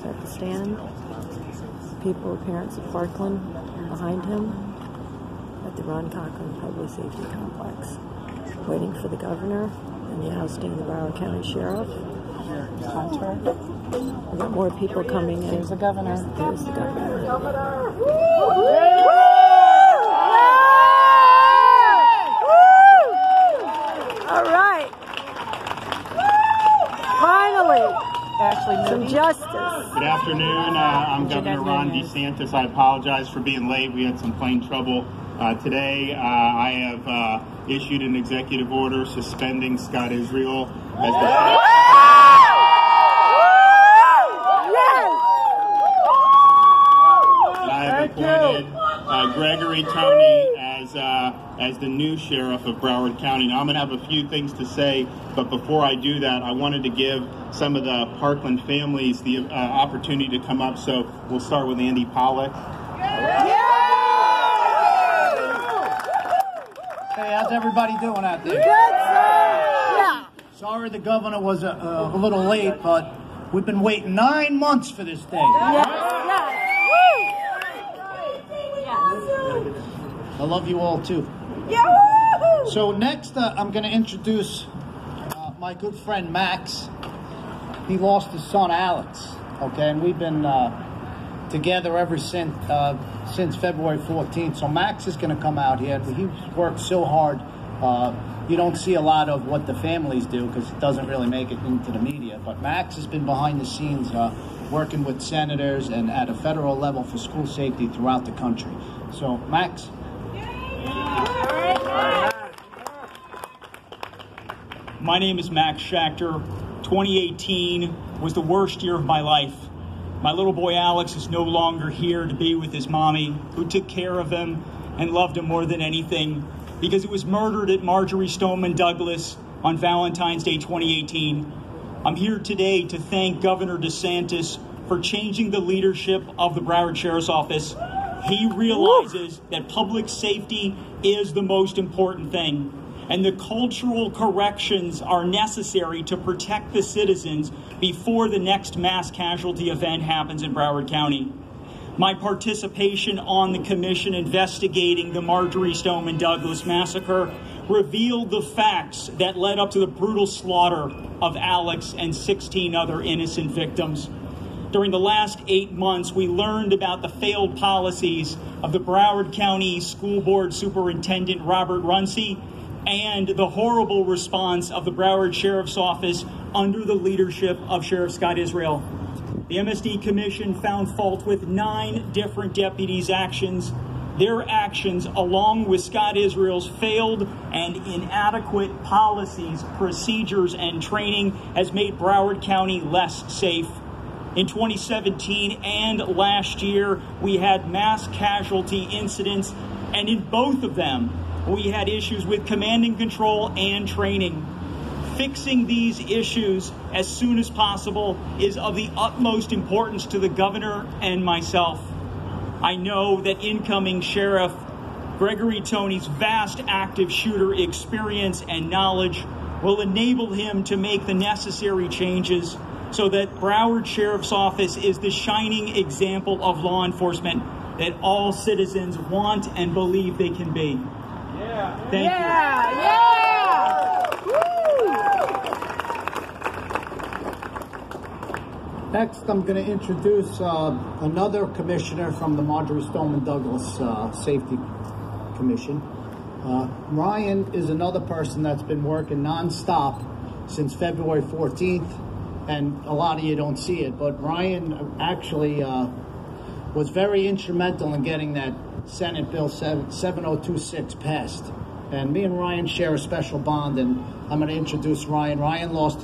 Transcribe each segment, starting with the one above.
at the stand. People, parents of Parkland behind him at the Ron Cochran Public Safety Complex, waiting for the governor and the ousting of the Broward County Sheriff. We've got more people coming in. There's the governor. There's the governor. All right. Finally, some justice. Good afternoon. I'm Governor Ron DeSantis. I apologize for being late. We had some plane trouble today. I have issued an executive order suspending Scott Israel as the I have appointed Gregory Tony as the new sheriff of Broward County. Now, I'm going to have a few things to say, but before I do that, I wanted to give some of the Parkland families the opportunity to come up. So we'll start with Andy Pollack. Hey, how's everybody doing out there? Good, sir. Yeah. Sorry the governor was a little late, but we've been waiting 9 months for this day. I love you all too. So next I'm going to introduce my good friend Max. He lost his son Alex, okay, and we've been together ever since February 14th. So Max is going to come out here. He's worked so hard. You don't see a lot of what the families do because it doesn't really make it into the media. But Max has been behind the scenes working with senators and at a federal level for school safety throughout the country. So Max. My name is Max Schachter. 2018 was the worst year of my life. My little boy Alex is no longer here to be with his mommy, who took care of him and loved him more than anything, because he was murdered at Marjorie Stoneman Douglas on Valentine's Day 2018. I'm here today to thank Governor DeSantis for changing the leadership of the Broward Sheriff's Office. He realizes that public safety is the most important thing, and the cultural corrections are necessary to protect the citizens before the next mass casualty event happens in Broward County. My participation on the commission investigating the Marjorie Stoneman Douglas massacre revealed the facts that led up to the brutal slaughter of Alex and 16 other innocent victims. During the last 8 months, we learned about the failed policies of the Broward County School Board Superintendent Robert Runcie and the horrible response of the Broward Sheriff's Office under the leadership of Sheriff Scott Israel. The MSD Commission found fault with 9 different deputies' actions. Their actions, along with Scott Israel's failed and inadequate policies, procedures, and training, has made Broward County less safe. In 2017 and last year, we had mass casualty incidents, and in both of them, we had issues with command and control and training. Fixing these issues as soon as possible is of the utmost importance to the governor and myself. I know that incoming Sheriff Gregory Tony's vast active shooter experience and knowledge will enable him to make the necessary changes so that Broward Sheriff's Office is the shining example of law enforcement that all citizens want and believe they can be. Thank you. Next, I'm going to introduce another commissioner from the Marjorie Stoneman Douglas Safety Commission. Ryan is another person that's been working nonstop since February 14th, and a lot of you don't see it, but Ryan actually was very instrumental in getting that Senate Bill 7026 passed. And me and Ryan share a special bond, and I'm going to introduce Ryan. Ryan lost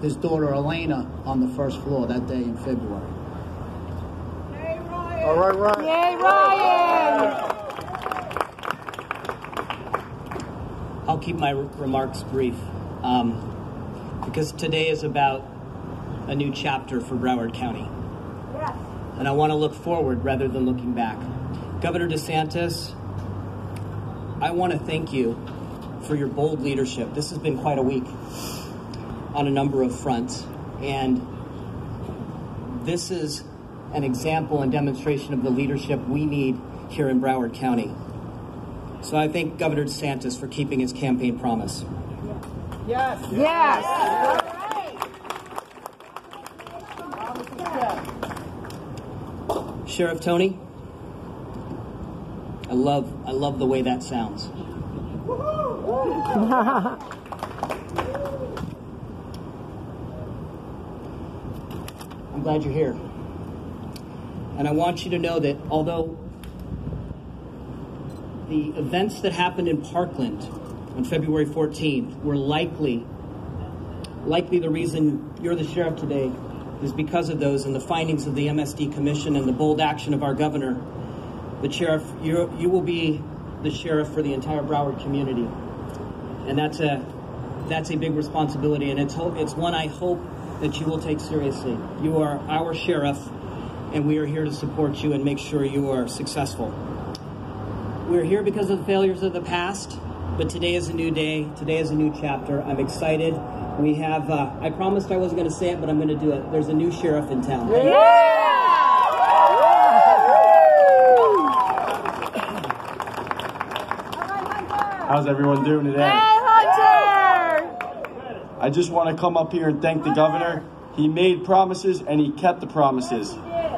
his daughter Elena on the first floor that day in February. Yay, Ryan! All right, Ryan. Yay, Ryan! I'll keep my remarks brief because today is about a new chapter for Broward County. Yes. And I want to look forward rather than looking back. Governor DeSantis, I want to thank you for your bold leadership. This has been quite a week on a number of fronts. And this is an example and demonstration of the leadership we need here in Broward County. So I thank Governor DeSantis for keeping his campaign promise. Yes. Yes. Sheriff Tony, I love the way that sounds. I'm glad you're here. And I want you to know that although the events that happened in Parkland on February 14th were likely the reason you're the sheriff today is because of those and the findings of the MSD Commission and the bold action of our governor, the sheriff, you will be the sheriff for the entire Broward community. And that's a big responsibility, and it's one I hope that you will take seriously. You are our sheriff, and we are here to support you and make sure you are successful. We're here because of the failures of the past, but today is a new day. Today is a new chapter. I'm excited. We have, I promised I wasn't going to say it, but I'm going to do it. There's a new sheriff in town. How's everyone doing today? Hey, Hunter! I just want to come up here and thank the governor. He made promises and he kept the promises.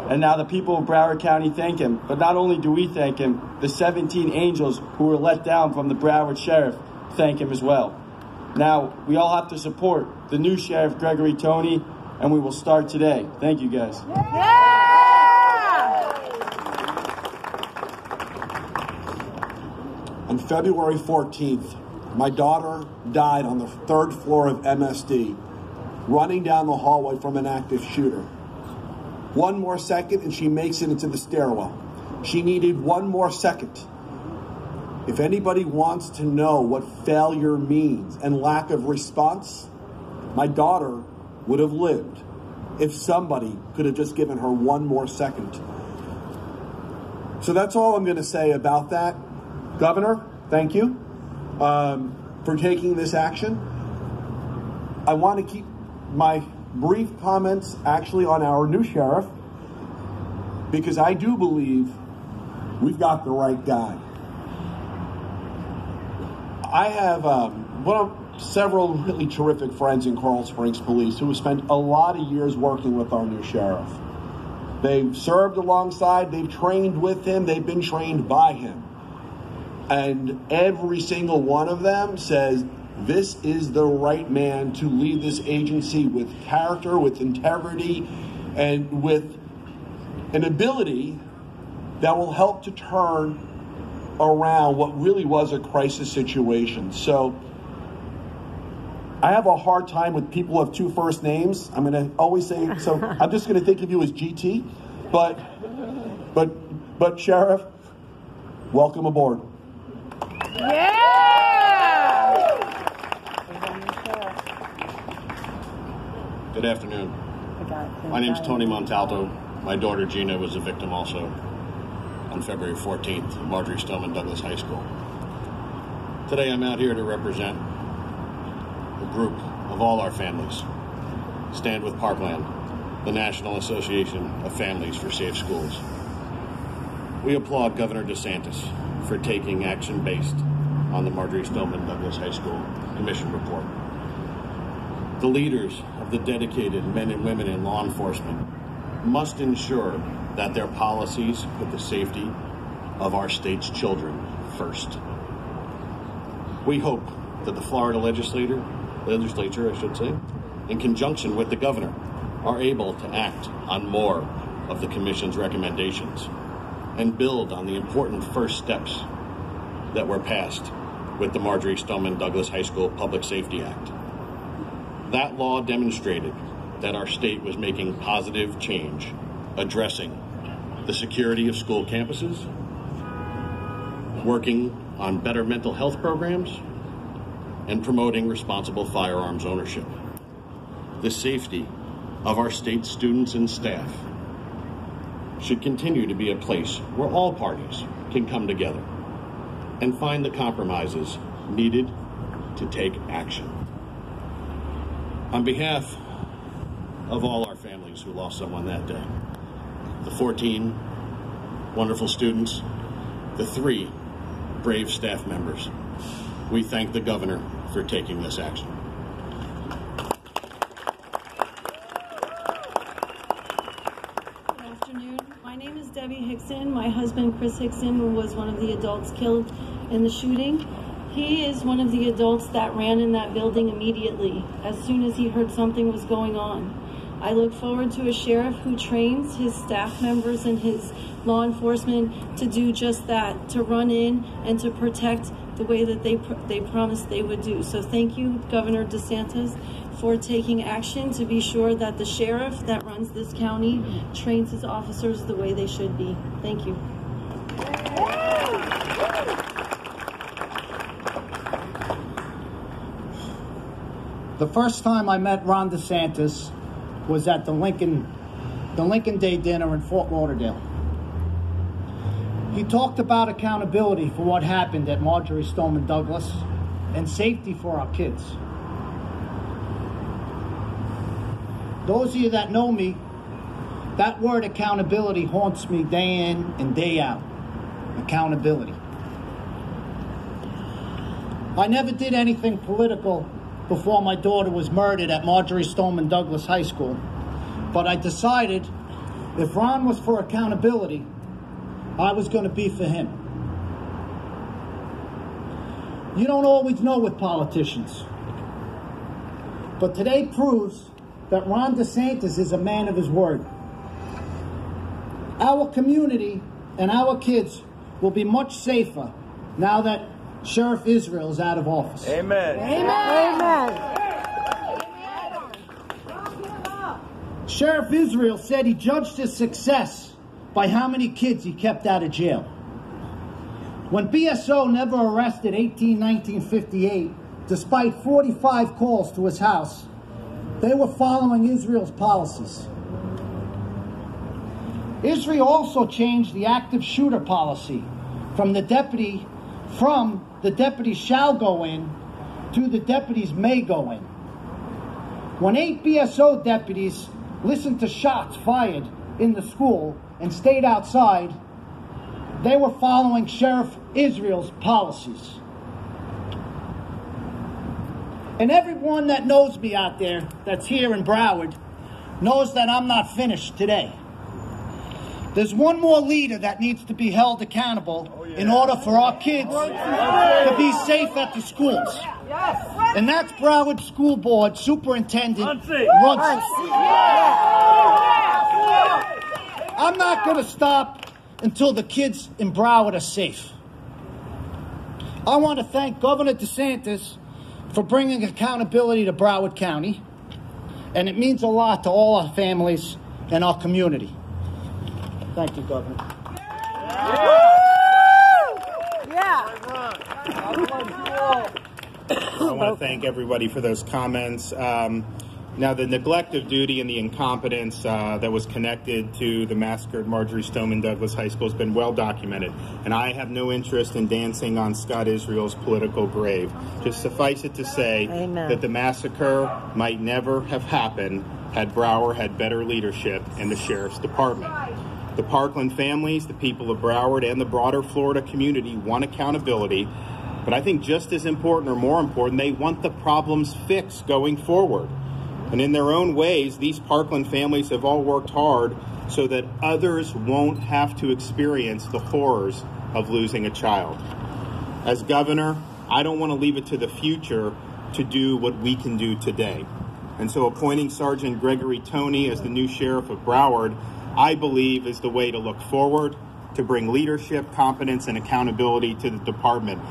And now the people of Broward County thank him. But not only do we thank him, the 17 angels who were let down from the Broward sheriff thank him as well. Now, we all have to support the new Sheriff Gregory Tony, and we will start today. Thank you, guys. On February 14th, my daughter died on the 3rd floor of MSD, running down the hallway from an active shooter. One more second and she makes it into the stairwell. She needed one more second. If anybody wants to know what failure means and lack of response, my daughter would have lived if somebody could have just given her one more second. So that's all I'm going to say about that. Governor, thank you for taking this action. I want to keep my brief comments actually on our new sheriff, because I do believe we've got the right guy. I have several really terrific friends in Coral Springs Police who have spent a lot of years working with our new sheriff. They've served alongside, they've trained with him, they've been trained by him. And every single one of them says, this is the right man to lead this agency with character, with integrity, and with an ability that will help to turn around what really was a crisis situation. So I have a hard time with people who have two first names. I'm going to always say, so I'm just going to think of you as GT, but Sheriff, welcome aboard. Good afternoon. My name's Tony Montalto. My daughter Gina was a victim also on February 14th at Marjorie Stoneman Douglas High School. Today I'm out here to represent a group of all our families. Stand with Parkland, the National Association of Families for Safe Schools. We applaud Governor DeSantis for taking action based on the Marjorie Stoneman Douglas High School Commission report. The leaders of the dedicated men and women in law enforcement must ensure that their policies put the safety of our state's children first. We hope that the Florida legislature, in conjunction with the governor, are able to act on more of the commission's recommendations and build on the important first steps that were passed with the Marjorie Stoneman Douglas High School Public Safety Act. That law demonstrated that our state was making positive change, addressing the security of school campuses, working on better mental health programs, and promoting responsible firearms ownership. The safety of our state students and staff should continue to be a place where all parties can come together and find the compromises needed to take action. On behalf of all our families who lost someone that day. The 14 wonderful students, the 3 brave staff members. We thank the governor for taking this action. Good afternoon. My name is Debbie Hickson. My husband, Chris Hickson, was one of the adults killed in the shooting. He is one of the adults that ran in that building immediately as soon as he heard something was going on. I look forward to a sheriff who trains his staff members and his law enforcement to do just that, to run in and to protect the way that they promised they would do. So thank you, Governor DeSantis, for taking action to be sure that the sheriff that runs this county trains his officers the way they should be. Thank you. The first time I met Ron DeSantis was at the Lincoln Day dinner in Fort Lauderdale. He talked about accountability for what happened at Marjory Stoneman Douglas and safety for our kids. Those of you that know me, that word accountability haunts me day in and day out. Accountability. I never did anything political before my daughter was murdered at Marjory Stoneman Douglas High School. But I decided if Ron was for accountability, I was going to be for him. You don't always know with politicians. But today proves that Ron DeSantis is a man of his word. Our community and our kids will be much safer now that Sheriff Israel is out of office. Amen. Amen. Sheriff Israel said he judged his success by how many kids he kept out of jail. When BSO never arrested 1958, despite 45 calls to his house, they were following Israel's policies. Israel also changed the active shooter policy from the deputy shall go in to the deputies may go in. When 8 BSO deputies listened to shots fired in the school and stayed outside, they were following Sheriff Israel's policies. And everyone that knows me out there that's here in Broward knows that I'm not finished today. There's one more leader that needs to be held accountable in order for our kids to be safe at the schools. And that's Broward School Board Superintendent Runcie. I'm not going to stop until the kids in Broward are safe. I want to thank Governor DeSantis for bringing accountability to Broward County, and it means a lot to all our families and our community. Thank you, Governor. I want to thank everybody for those comments. Now, the neglect of duty and the incompetence that was connected to the massacre at Marjory Stoneman Douglas High School has been well documented, and I have no interest in dancing on Scott Israel's political grave. Just suffice it to say that the massacre might never have happened had Broward had better leadership in the Sheriff's Department. The Parkland families, the people of Broward, and the broader Florida community want accountability, but I think just as important or more important, they want the problems fixed going forward. And in their own ways, these Parkland families have all worked hard so that others won't have to experience the horrors of losing a child. As governor, I don't want to leave it to the future to do what we can do today. And so appointing Sergeant Gregory Toney as the new sheriff of Broward, I believe, is the way to look forward, to bring leadership, competence, and accountability to the department.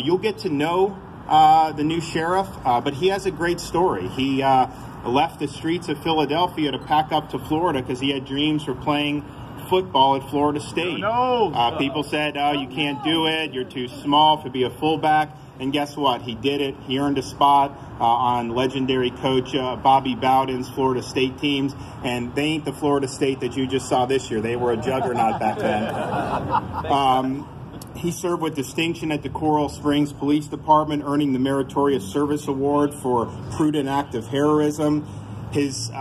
You'll get to know the new sheriff, but he has a great story. He left the streets of Philadelphia to pack up to Florida because he had dreams for playing football at Florida State. People said, oh, you can't do it, you're too small to be a fullback. And guess what? He did it. He earned a spot on legendary coach Bobby Bowden's Florida State teams. And they ain't the Florida State that you just saw this year. They were a juggernaut back then. He served with distinction at the Coral Springs Police Department, earning the Meritorious Service Award for prudent act of heroism. His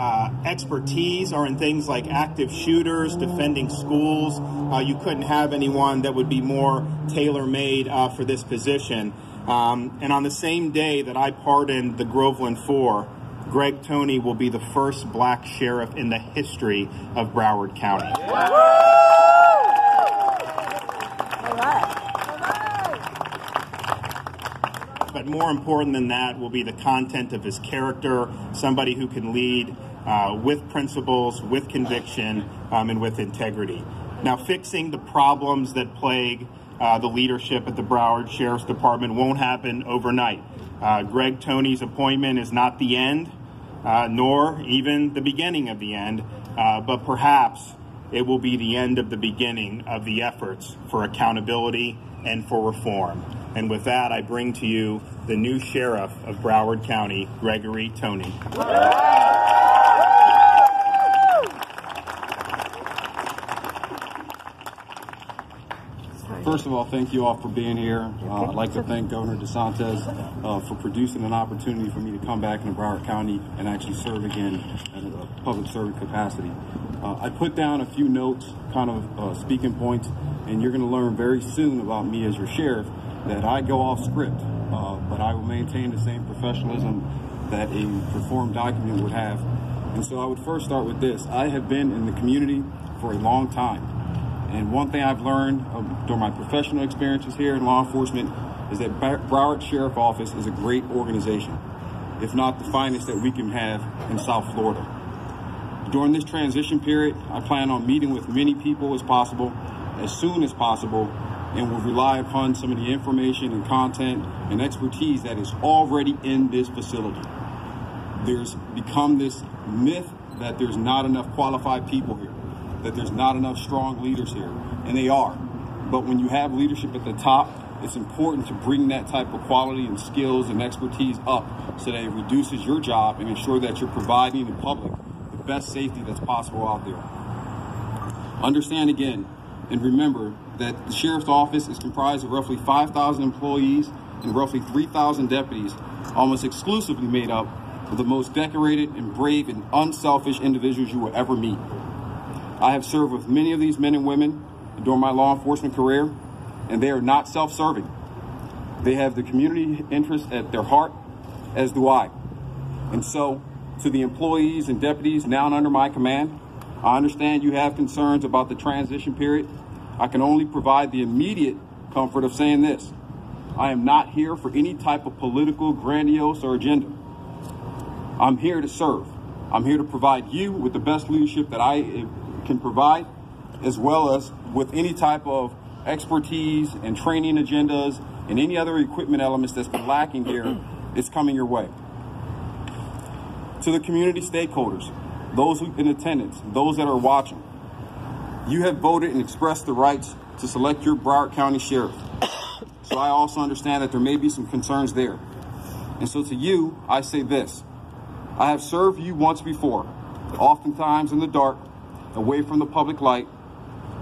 expertise are in things like active shooters, defending schools. You couldn't have anyone that would be more tailor-made for this position. And on the same day that I pardoned the Groveland Four, Greg Toney will be the first black sheriff in the history of Broward County. But more important than that will be the content of his character, somebody who can lead with principles, with conviction, and with integrity. Now, fixing the problems that plague the leadership at the Broward Sheriff's Department won't happen overnight. Greg Toney's appointment is not the end, nor even the beginning of the end, but perhaps it will be the end of the beginning of the efforts for accountability and for reform. And with that, I bring to you the new sheriff of Broward County, Gregory Toney. First of all, thank you all for being here. I'd like to thank Governor DeSantis for producing an opportunity for me to come back into Broward County and actually serve again in a public service capacity. I put down a few notes, kind of speaking points, and you're going to learn very soon about me as your sheriff that I go off script, but I will maintain the same professionalism that a performed document would have. And so I would first start with this. I have been in the community for a long time. And one thing I've learned during my professional experiences here in law enforcement is that Broward Sheriff Office is a great organization, if not the finest that we can have in South Florida. During this transition period, I plan on meeting with many people as possible, as soon as possible, and will rely upon some of the information and content and expertise that is already in this facility. There's become this myth that there's not enough qualified people here, that there's not enough strong leaders here, and they are. But when you have leadership at the top, it's important to bring that type of quality and skills and expertise up so that it reduces your job and ensure that you're providing the public the best safety that's possible out there. Understand again and remember that the Sheriff's Office is comprised of roughly 5,000 employees and roughly 3,000 deputies, almost exclusively made up of the most decorated and brave and unselfish individuals you will ever meet. I have served with many of these men and women during my law enforcement career, and they are not self-serving. They have the community interest at their heart, as do I. And so, to the employees and deputies now under my command, I understand you have concerns about the transition period. I can only provide the immediate comfort of saying this. I am not here for any type of political, grandiose, or agenda. I'm here to serve. I'm here to provide you with the best leadership that I can provide, as well as with any type of expertise and training agendas and any other equipment elements that's been lacking here is coming your way. To the community stakeholders, those in attendance, those that are watching, you have voted and expressed the rights to select your Broward County Sheriff. So I also understand that there may be some concerns there. And so to you, I say this. I have served you once before, oftentimes in the dark, away from the public light,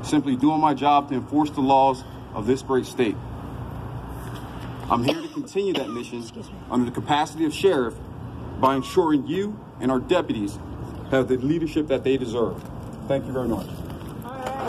simply doing my job to enforce the laws of this great state. I'm here to continue that mission under the capacity of sheriff by ensuring you and our deputies have the leadership that they deserve. Thank you very much.